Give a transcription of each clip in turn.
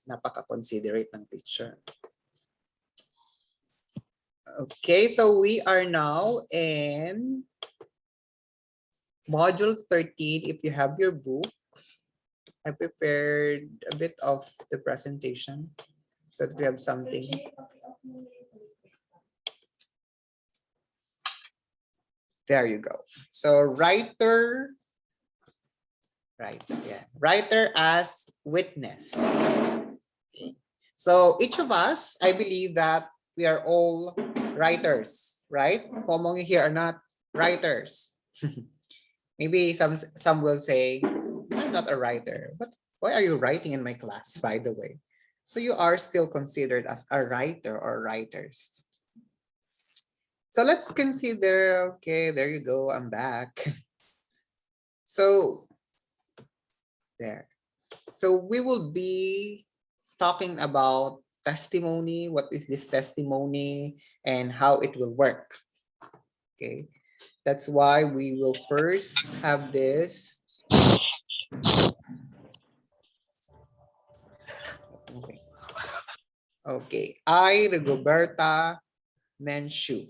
Napaka-considerate ng teacher. Okay, so we are now in Module 13. If you have your book, I prepared a bit of the presentation so that we have something. There you go. So writer as witness. So each of us, I believe that we are all writers, right? How among you here are not writers? Maybe some will say, I'm not a writer, but why are you writing in my class, by the way? So you are still considered as a writer or writers. So let's consider, okay, there you go, I'm back. So there. So we will be talking about testimony, what is this testimony, and how it will work. Okay, that's why we will first have this. Okay, I, Rigoberta Menchú.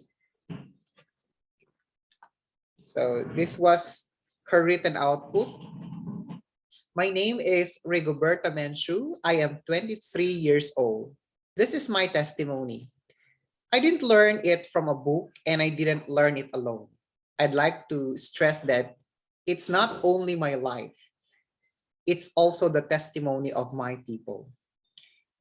So this was her written output. My name is Rigoberta Menchú. I am 23 years old. This is my testimony. I didn't learn it from a book and I didn't learn it alone. I'd like to stress that it's not only my life, it's also the testimony of my people.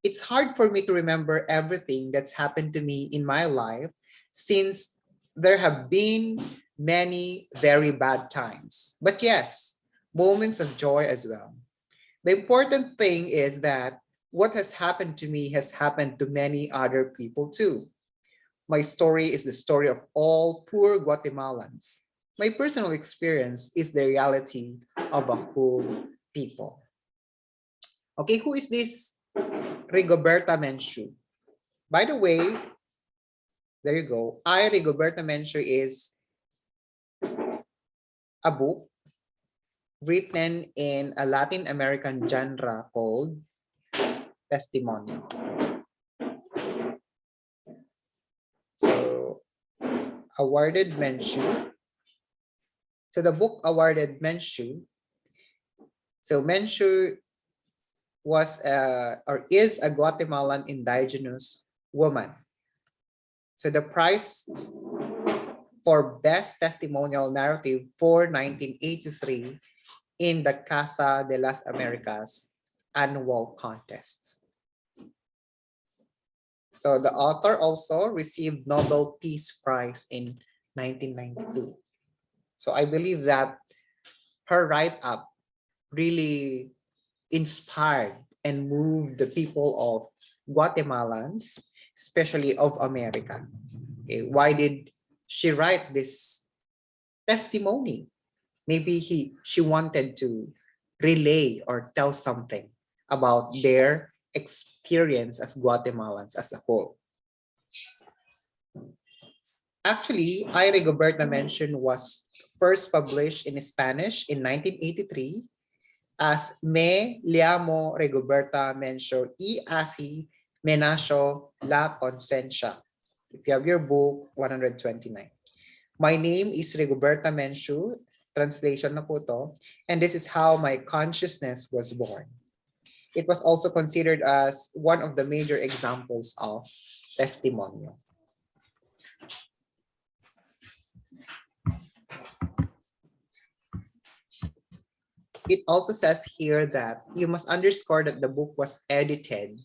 It's hard for me to remember everything that's happened to me in my life since there have been many very bad times. But yes, moments of joy as well. The important thing is that what has happened to me has happened to many other people too. My story is the story of all poor Guatemalans. My personal experience is the reality of a whole people. Okay, who is this Rigoberta Menchú? By the way, there you go. I, Rigoberta Menchú, is a book written in a Latin American genre called testimonial. So, awarded Menchú. So the book awarded Menchú. So Menchú was or is a Guatemalan indigenous woman. So the prize for best testimonial narrative for 1983 in the Casa de las Americas annual contest. So the author also received Nobel Peace Prize in 1992. So I believe that her write-up really inspired and moved the people of Guatemalans, especially of America. Okay, why did she write this testimony? Maybe she wanted to relay or tell something about their experience as Guatemalans as a whole. Actually, I, Rigoberta Menchú was first published in Spanish in 1983 as Me llamo Rigoberta Menchú y así me nació la conciencia. If you have your book, 129. My name is Rigoberta Menchú, translation na po to, and this is how my consciousness was born. It was also considered as one of the major examples of testimonial. It also says here that you must underscore that the book was edited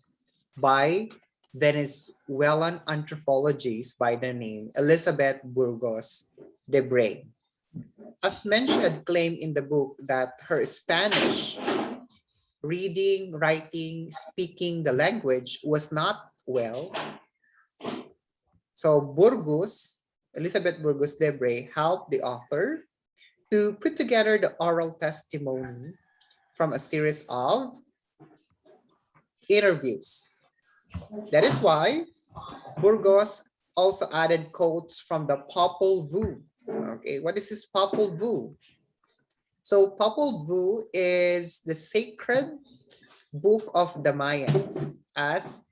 by Venezuelan anthropologist by the name Elizabeth Burgos de Bray. As mentioned, claimed in the book that her Spanish reading, writing, speaking the language was not well. So Elizabeth Burgos de Bray helped the author to put together the oral testimony from a series of interviews. That is why Burgos also added quotes from the Popol Vuh. Okay, what is this Popol Vuh? So Popol Vuh is the sacred Book of the Mayans as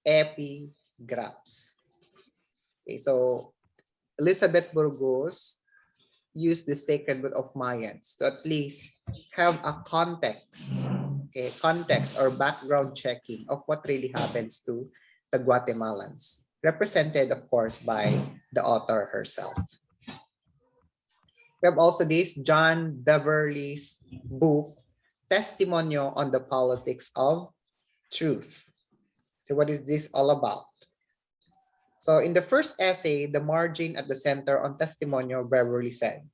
epigraphs. Okay, so Elizabeth Burgos used the sacred book of Mayans to at least have a context, okay, context or background checking of what really happens to the Guatemalans, represented, of course, by the author herself. We have also this John Beverly's book, Testimonial on the Politics of Truth. So what is this all about? So in the first essay, the margin at the center on testimonial, Beverly said,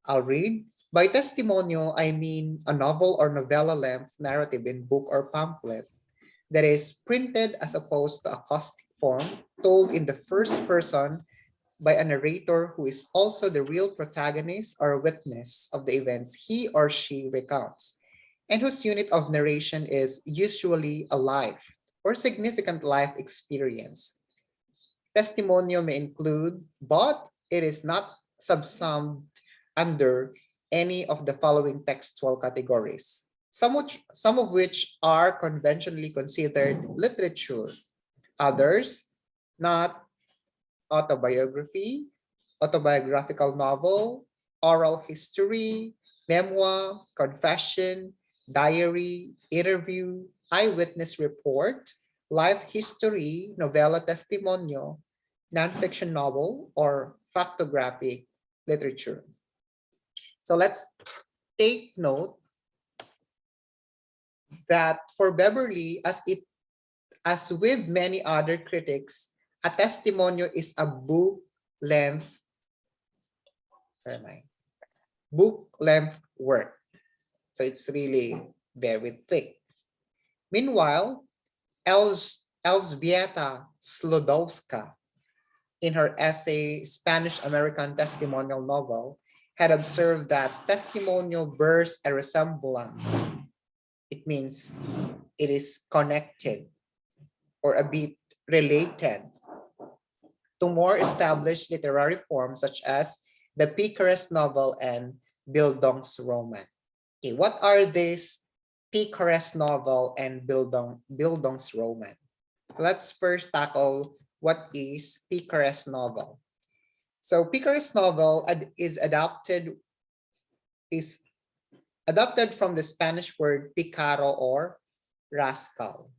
I'll read. By testimonial, I mean a novel or novella length narrative in book or pamphlet that is printed as opposed to a caustic form, told in the first person by a narrator who is also the real protagonist or witness of the events he or she recounts, and whose unit of narration is usually a life or significant life experience. Testimonial may include, but it is not subsumed under any of the following textual categories, some of which are conventionally considered literature, others not: autobiography, autobiographical novel, oral history, memoir, confession, diary, interview, eyewitness report, life history, novella testimonio, nonfiction novel, or factographic literature. So let's take note that for Beverly, as with many other critics, a testimonio is a length, book length work. So it's really very thick. Meanwhile, Elzbieta Slodowska, in her essay Spanish-American Testimonial Novel, had observed that testimonial bears a resemblance. It means it is connected or a bit related to more established literary forms such as the Picarest Novel and Bildungsroman. Okay, what are these Picarest Novel and Bildungsroman? Let's first tackle what is Picarest Novel. So Picarest Novel is adopted from the Spanish word picaro or rascal.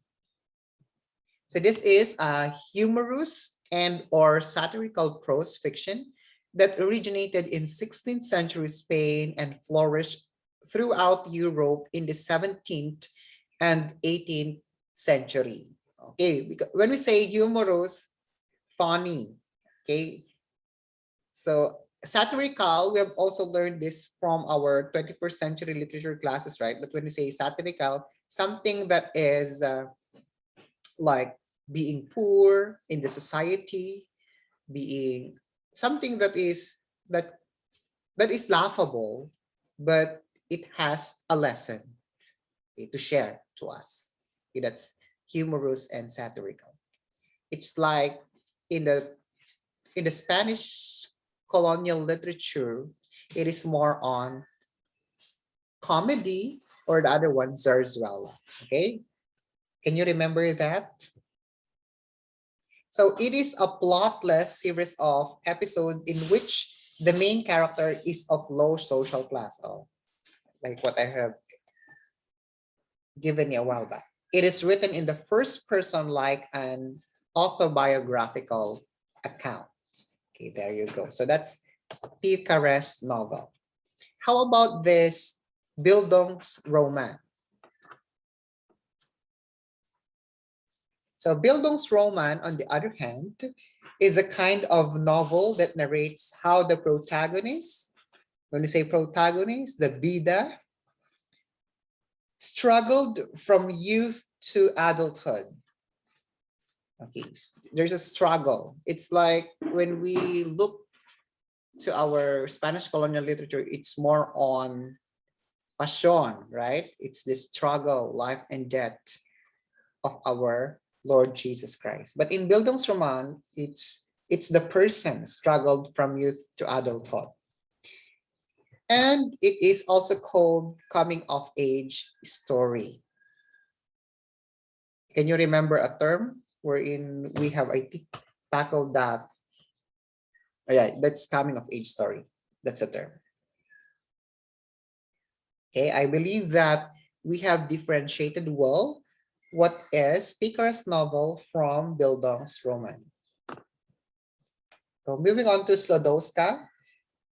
So this is a humorous and or satirical prose fiction that originated in 16th century Spain and flourished throughout Europe in the 17th and 18th century. Okay, because when we say humorous, funny, okay, so satirical, we have also learned this from our 21st century literature classes, right? But when we say satirical, something that is like being poor in the society, being something that is laughable, but it has a lesson, okay, to share to us. Okay, that's humorous and satirical. It's like in the Spanish colonial literature, it is more on comedy, or the other one, zarzuela. Okay, can you remember that? So it is a plotless series of episodes in which the main character is of low social class. Oh, like what I have given you a while back. It is written in the first person like an autobiographical account. Okay, there you go. So that's Picarest Novel. How about this Bildungsroman? So Bildungsroman, on the other hand, is a kind of novel that narrates how the protagonist, when we say protagonist, the bida, struggled from youth to adulthood. Okay, there's a struggle. It's like when we look to our Spanish colonial literature, it's more on passion, right? It's the struggle, life and death of our Lord Jesus Christ. But in Bildungsroman, it's the person struggled from youth to adulthood. And it is also called coming of age story. Can you remember a term wherein we have, I think, tackled that? Oh, yeah, that's coming of age story. That's a term. Okay, I believe that we have differentiated well what is Picarest novel from Bildungsroman. So moving on to Slodowska.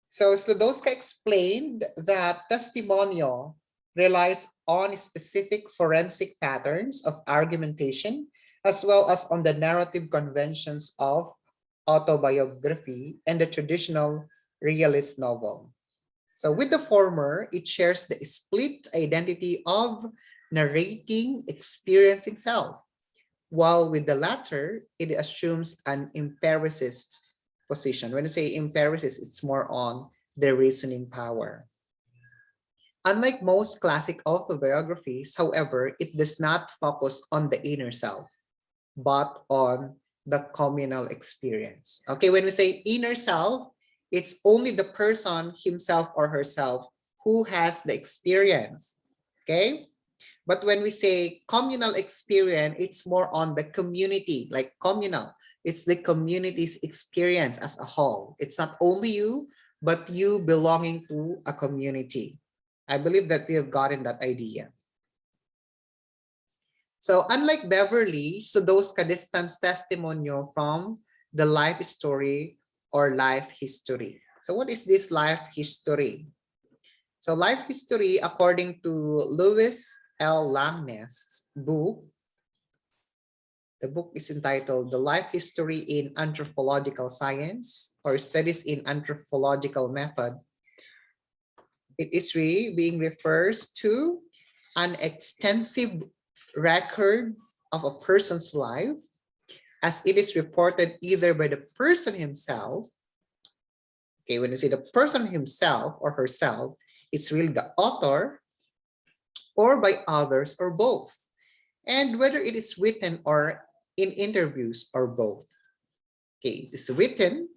So Slodowska explained that testimonial relies on specific forensic patterns of argumentation, as well as on the narrative conventions of autobiography and the traditional realist novel. So with the former, it shares the split identity of narrating, experiencing self, while with the latter, it assumes an empiricist position. When you say empiricist, it's more on the reasoning power. Unlike most classic autobiographies, however, it does not focus on the inner self, but on the communal experience. Okay, when we say inner self, it's only the person himself or herself who has the experience. Okay, but when we say communal experience, it's more on the community, like communal. It's the community's experience as a whole. It's not only you, but you belonging to a community. I believe that you have gotten that idea. So unlike Beverly, Sudoska distance testimonial from the life story or life history. So what is this life history? So life history, according to Lewis L. Lamnest's book, the book is entitled The Life History in Anthropological Science or Studies in Anthropological Method. It is really being refers to an extensive record of a person's life as it is reported either by the person himself. Okay, when you say the person himself or herself, it's really the author, or by others, or both. And whether it is written or in interviews, or both. Okay, it's written.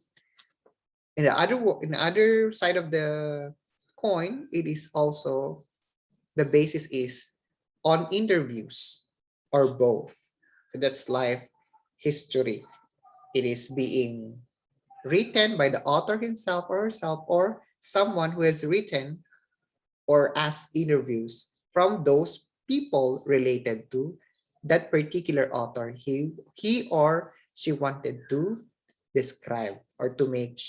In the other side of the coin, it is also, the basis is on interviews or both. So that's life history. It is being written by the author himself or herself, or someone who has written or asked interviews from those people related to that particular author he or she wanted to describe or to make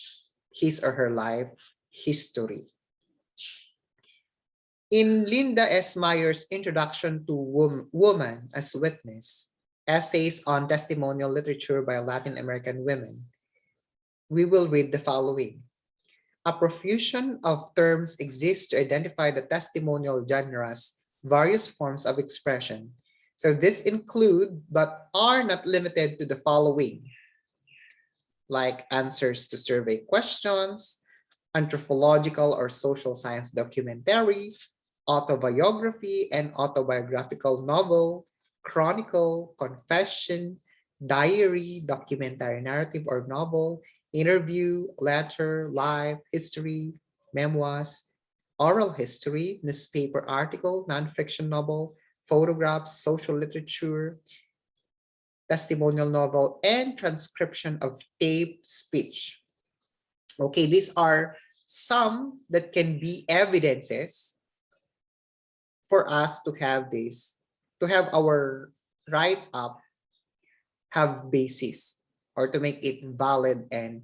his or her life history. In Linda S. Meyer's Introduction to Woman as Witness, Essays on Testimonial Literature by Latin American Women, we will read the following. A profusion of terms exists to identify the testimonial genre's various forms of expression. So this include, but are not limited to, the following, like answers to survey questions, anthropological or social science documentary, autobiography and autobiographical novel, chronicle, confession, diary, documentary narrative or novel, interview, letter, life, history, memoirs, oral history, newspaper article, nonfiction novel, photographs, social literature, testimonial novel, and transcription of tape speech. Okay, these are some that can be evidences for us to have this, to have our write-up have basis or to make it valid and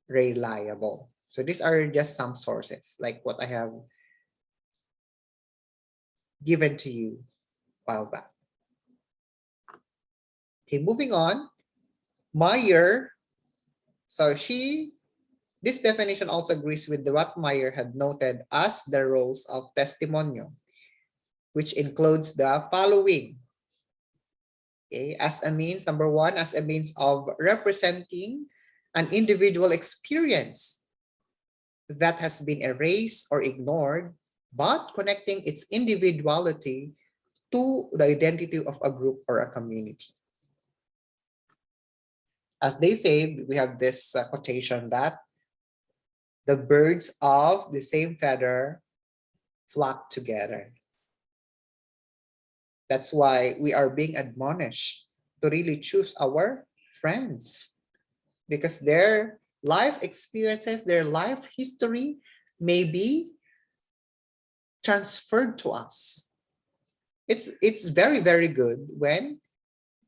reliable. So these are just some sources like what I have given to you a while back. Okay, moving on. Meyer, so this definition also agrees with what Meyer had noted as the roles of testimonial, which includes the following. Okay, as a means, number one, as a means of representing an individual experience that has been erased or ignored, but connecting its individuality to the identity of a group or a community. As they say, we have this quotation that the birds of the same feather flock together. That's why we are being admonished to really choose our friends, because their life experiences, their life history may be transferred to us. It's very, very good when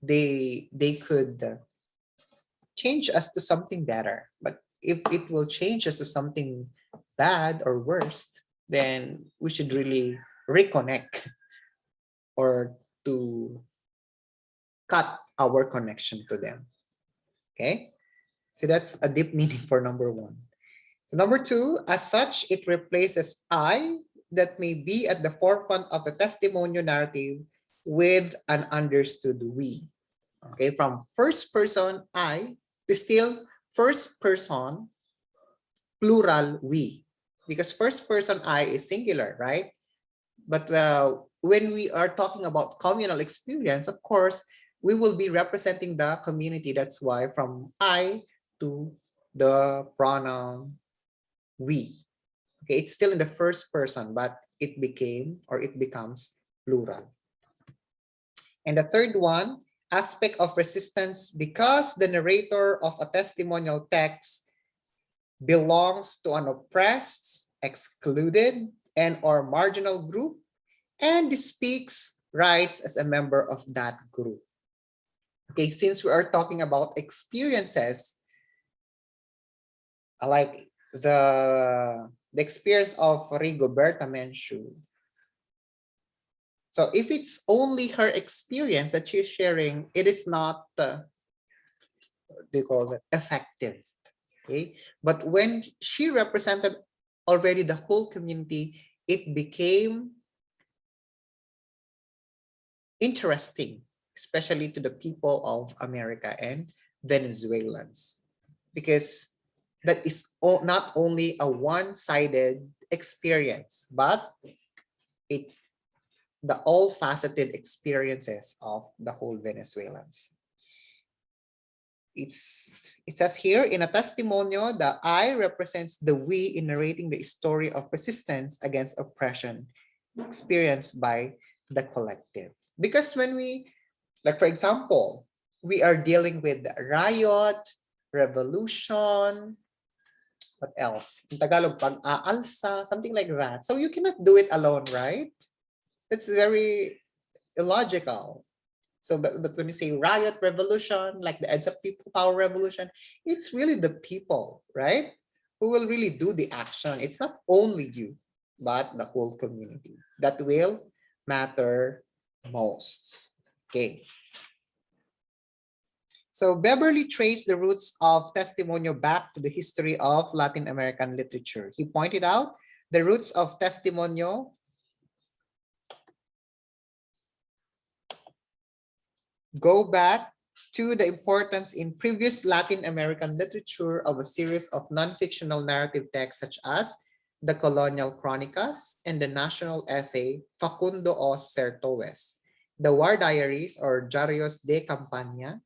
they could change us to something better. But if it will change us to something bad or worse, then we should really reconnect or to cut our connection to them. Okay, so that's a deep meaning for number one. So number two, as such, it replaces I that may be at the forefront of a testimonial narrative with an understood we. Okay, from first person I to still first person plural we, because first person I is singular, right? But when we are talking about communal experience, of course, we will be representing the community. That's why from I to the pronoun we. Okay, it's still in the first person, but it became or it becomes plural. And the third one, aspect of resistance, because the narrator of a testimonial text belongs to an oppressed, excluded, and or marginal group, and speaks rights as a member of that group. Okay, since we are talking about experiences, like the experience of Rigoberta Menchú. So if it's only her experience that she's sharing, it is not, what do you call it, effective. Okay, but when she represented already the whole community, it became interesting, especially to the people of America and Venezuelans, because that is not only a one-sided experience, but it's the all-faceted experiences of the whole Venezuelans. It says here, in a testimonial, the I represents the we in narrating the story of resistance against oppression experienced by the collective. Because when we, like for example, we are dealing with riot, revolution, what else? In Tagalog, pag-aalsa, something like that. So you cannot do it alone, right? It's very illogical. So, but when you say riot, revolution, like the EDSA People Power Revolution, it's really the people, right? Who will really do the action. It's not only you, but the whole community that will matter most. Okay. So Beverly traced the roots of testimonial back to the history of Latin American literature. He pointed out the roots of testimonial go back to the importance in previous Latin American literature of a series of non-fictional narrative texts such as the Colonial Chronicles and the national essay Facundo Os Certoes, the War Diaries or Diarios de Campaña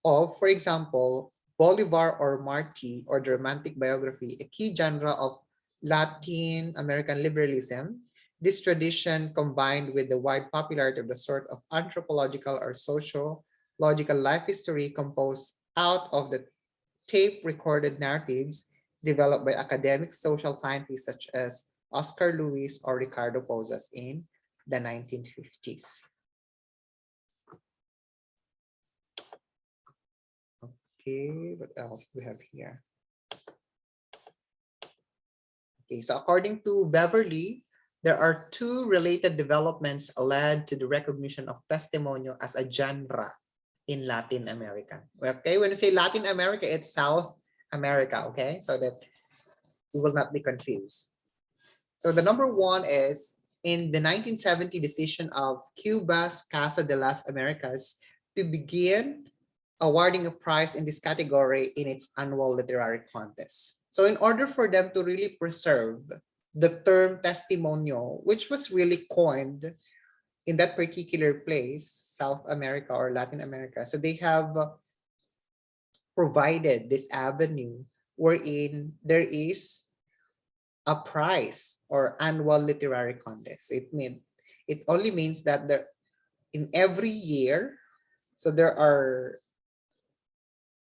of, for example, Bolivar or Martí or the romantic biography, a key genre of Latin American liberalism. This tradition, combined with the wide popularity of the sort of anthropological or sociological life history composed out of the tape-recorded narratives developed by academic social scientists such as Oscar Luis or Ricardo Posas in the 1950s. Okay, what else do we have here? Okay, so according to Beverly, there are two related developments led to the recognition of testimonial as a genre in Latin America. Okay, when you say Latin America, it's South America, okay? So that we will not be confused. So the number one is in the 1970 decision of Cuba's Casa de las Americas to begin awarding a prize in this category in its annual literary contest. So in order for them to really preserve the term testimonial, which was really coined in that particular place, South America or Latin America, so they have provided this avenue wherein there is a prize or annual literary contest. It only means that in every year. So there are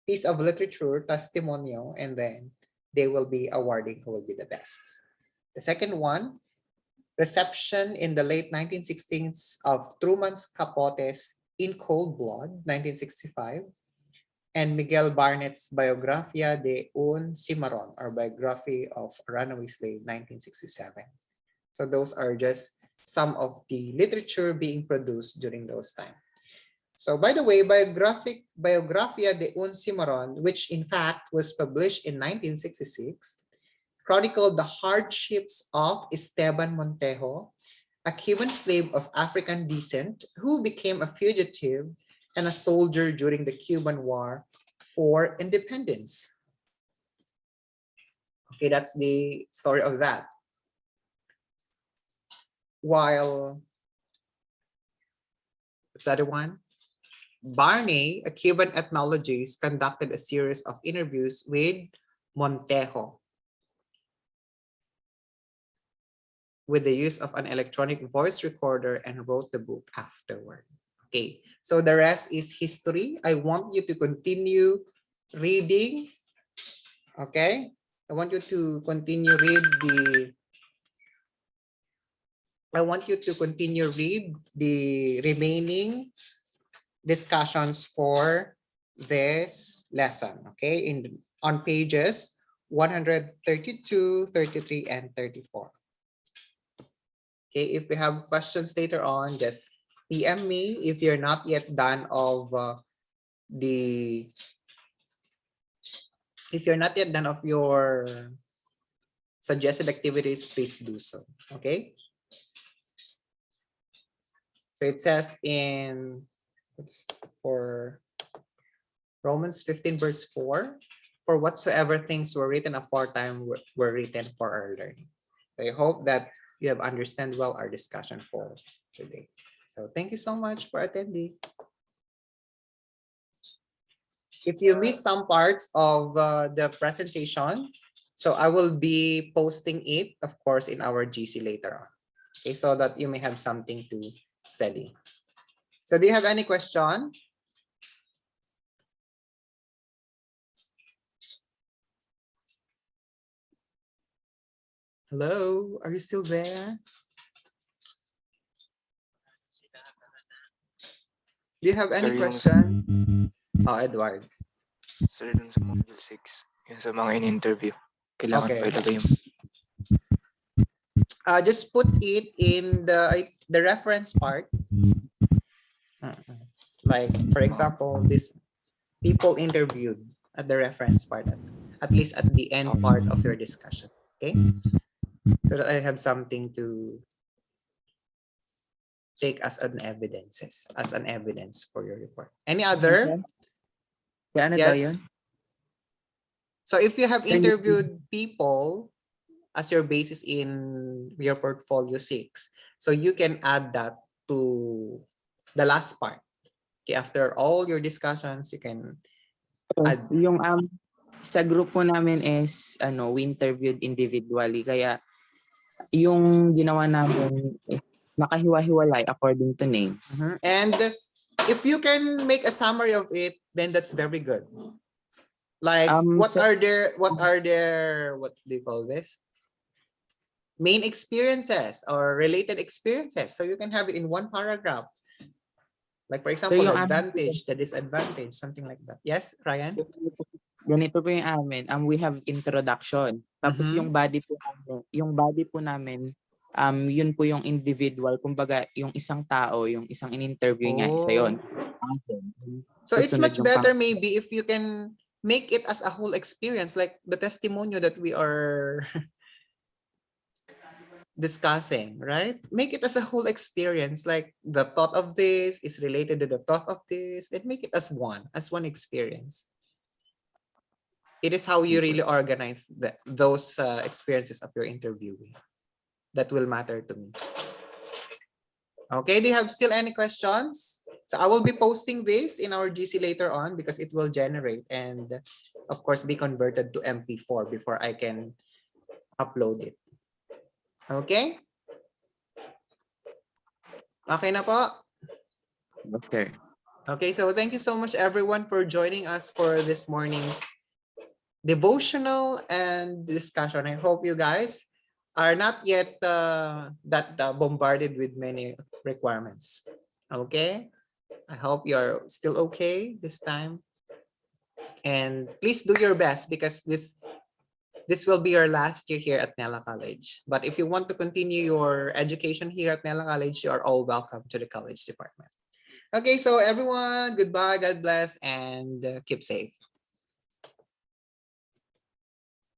piece of literature, testimonial, and then they will be awarding who will be the best. The second one, reception in the late 1960s of Truman's Capote's In Cold Blood, 1965, and Miguel Barnett's Biografia de un Cimarron, or Biography of a Runaway Slave, 1967. So those are just some of the literature being produced during those times. So by the way, Biografia de un Cimarron, which in fact was published in 1966, chronicled the hardships of Esteban Montejo, a Cuban slave of African descent who became a fugitive and a soldier during the Cuban War for Independence. Okay, that's the story of that. While, what's the other one? Barney, a Cuban ethnologist, conducted a series of interviews with Montejo with the use of an electronic voice recorder and wrote the book afterward. Okay, so the rest is history. I want you to continue reading. Okay, I want you to continue read the remaining discussions for this lesson. Okay, on pages 132, 33, and 34. Okay, if we have questions later on, just PM me if you're not yet done of your suggested activities, please do so. Okay. So it says for Romans 15 verse 4, for whatsoever things were written aforetime were written for our learning. So I hope that you have understood well our discussion for today. So thank you so much for attending. If you missed some parts of the presentation, so I will be posting it, of course, in our GC later on. Okay, so that you may have something to study. So do you have any question? Hello, are you still there? Do you have any question? Oh, Edward. Sir, dun sa module 6, yun sa mga in-interview, kailangan Okay. pa ilagay yung... Just put it in the reference part. Like, for example, this people interviewed at the reference part, at least at the end part of your discussion. Okay, so that I have something to take as an evidence for your report. Any other? Ano daw yun? Yes. So if you have interviewed people as your basis in your portfolio 6, so you can add that to the last part. Okay, after all your discussions, you can add. Yung sa grupo namin is we interviewed individually, kaya yung ginawa namin is nakahiwa-hiwalay according to names. And if you can make a summary of it, then that's very good. Like what do you call this? Main experiences or related experiences. So you can have it in one paragraph. Like for example, the advantage, the disadvantage, something like that. Yes, Ryan? Ganito po yung amin. We have introduction. Tapos yung body po namin, yun po yung individual. Kumbaga, yung isang tao, yung isang in-interview niya, isa yun. So it's much better maybe if you can make it as a whole experience, like the testimonial that we are discussing, right? Make it as a whole experience, like the thought of this is related to the thought of this, and make it as one experience. It is how you really organize those experiences of your interviewing that will matter to me. Okay, do you have still any questions? So I will be posting this in our GC later on because it will generate and of course be converted to MP4 before I can upload it. Okay? Okay na po? Yes, sir. Okay, so thank you so much everyone for joining us for this morning's devotional and discussion. I hope you guys are not yet bombarded with many requirements. Okay, I hope you're still okay this time. And please do your best because this will be your last year here at Nella College. But if you want to continue your education here at Nella College, you are all welcome to the college department. Okay, so everyone, goodbye, God bless, and keep safe.